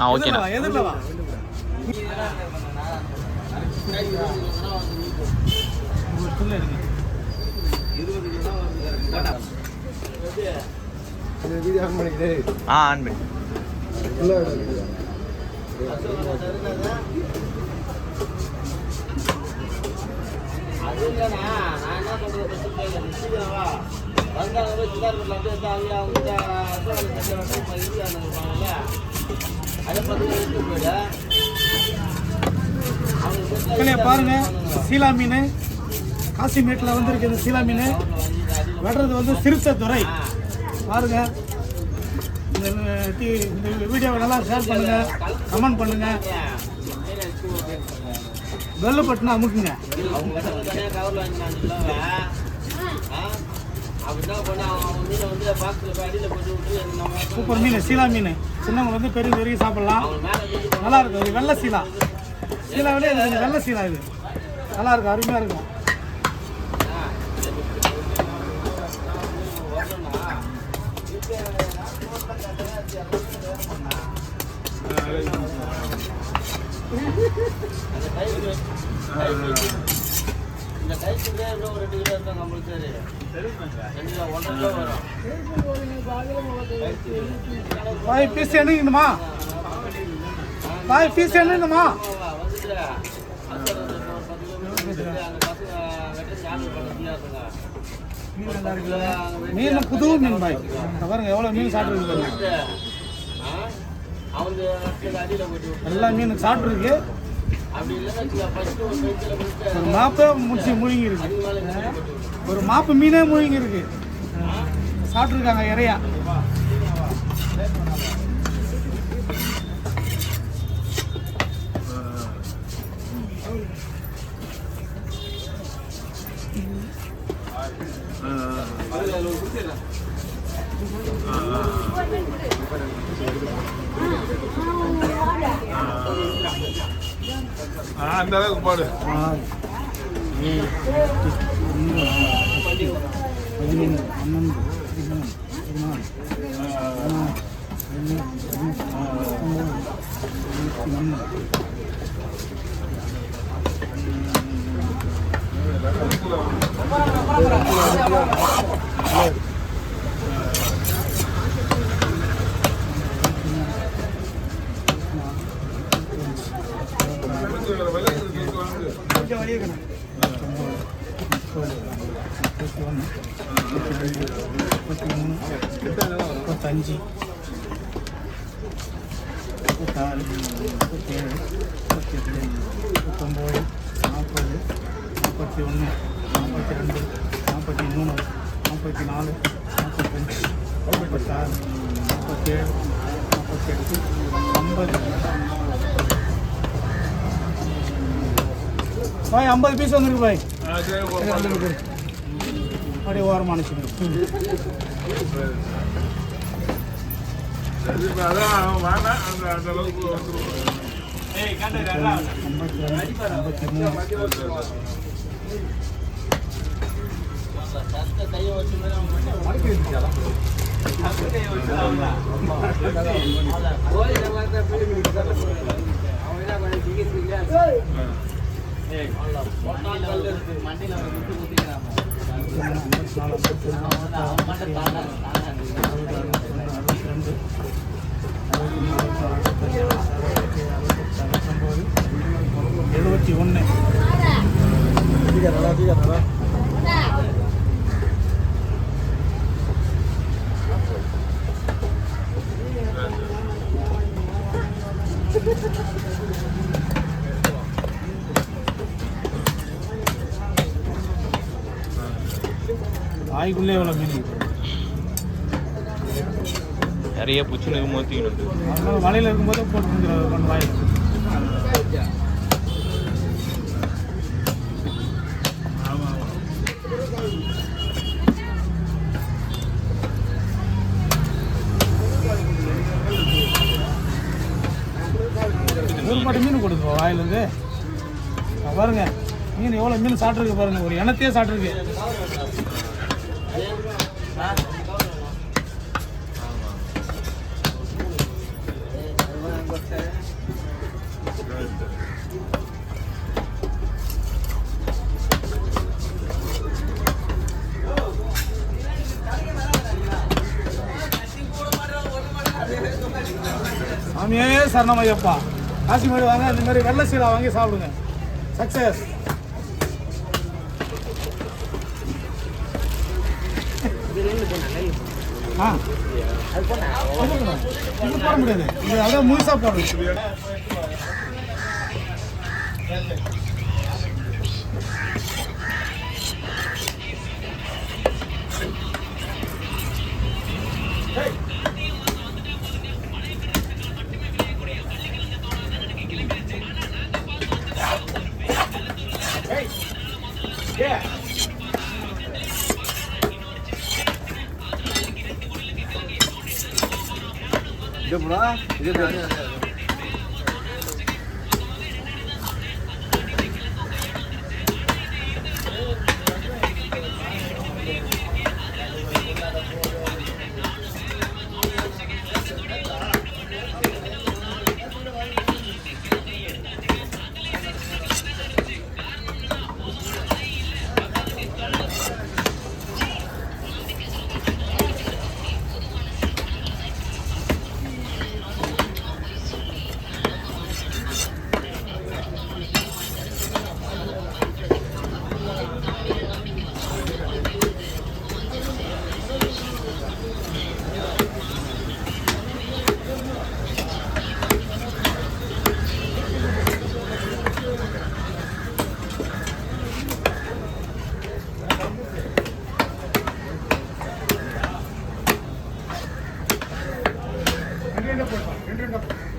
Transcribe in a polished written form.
ஓகேண்ணா. எதிரில் வா. ஆன் பண்ணி பாருங்க, சீலா மீன் காசிமேட்டில் வந்து இருக்குது. சீலா மீன் வெட்டுறது வந்து சிறுசத்துறை. பாருங்க, இந்த வீடியோவை நல்லா ஷேர் பண்ணுங்க, கமெண்ட் பண்ணுங்க, பெல்லு பட்டனை அமுக்குங்க. சூப்பர் மீன், சீலா மீன். சின்னவங்க வந்து பெரிய பெரிய சாப்பிடலாம், நல்லா இருக்கும். இது வெள்ளை சீலா, சீலாவிலே இது வெள்ளை சீலா. இது நல்லா இருக்கும், அருமையாக இருக்கும். பாய் பீஸ் என்னங்கம்மா? பாய் பீஸ் என்னங்கம்மா? மீன் புது மீன் பாய். பாருங்க எவ்வளோ மீன் சாப்பிட்ருக்கு. எல்லா மீன் சாப்பிட்ருக்கு. ஒரு மாப்பே முடிச்சு முழுங்கி இருக்கு. ஒரு மாப்பு மீனே முழுங்கி இருக்கு. சாப்பிட்ருக்காங்க இறையா. அந்த அளவுக்கு பாடு. முப்பத்தஞ்சு, முப்பத்தாறு, முப்பத்தேழு, முப்பத்தெட்டு, முப்பத்தொம்போது, 40, 41, 42, 43, 44, 45, 46, 47, 48, 50. பாய் 50 பீஸ் வந்துருக்கு பாய். அப்படியே ஓரமான வாய்க்குள்ளே எவ்வளோ மீன் நிறைய பூச்சி மோத்திக்கிட்டு அதனால மலையில் இருக்கும்போது போட்டு கொண்டு வாய். ஒரு மீன் கொடுங்க வாயிலிருந்து. பாருங்க மீன் எவ்வளோ மீன் சாப்பிட்ருக்கு பாருங்க. ஒரு எண்ணத்தையே சாப்பிட்ருக்கு. சாமியே சரணமையப்பா. காசிமேடு வாங்க, இந்த மாதிரி வெள்ளை சீலா வாங்கி சாப்பிடுங்க. சக்சஸ். ஆ இது போட முடியாது, இது அப்படியே முழுசாக போடணும். ரெண்டு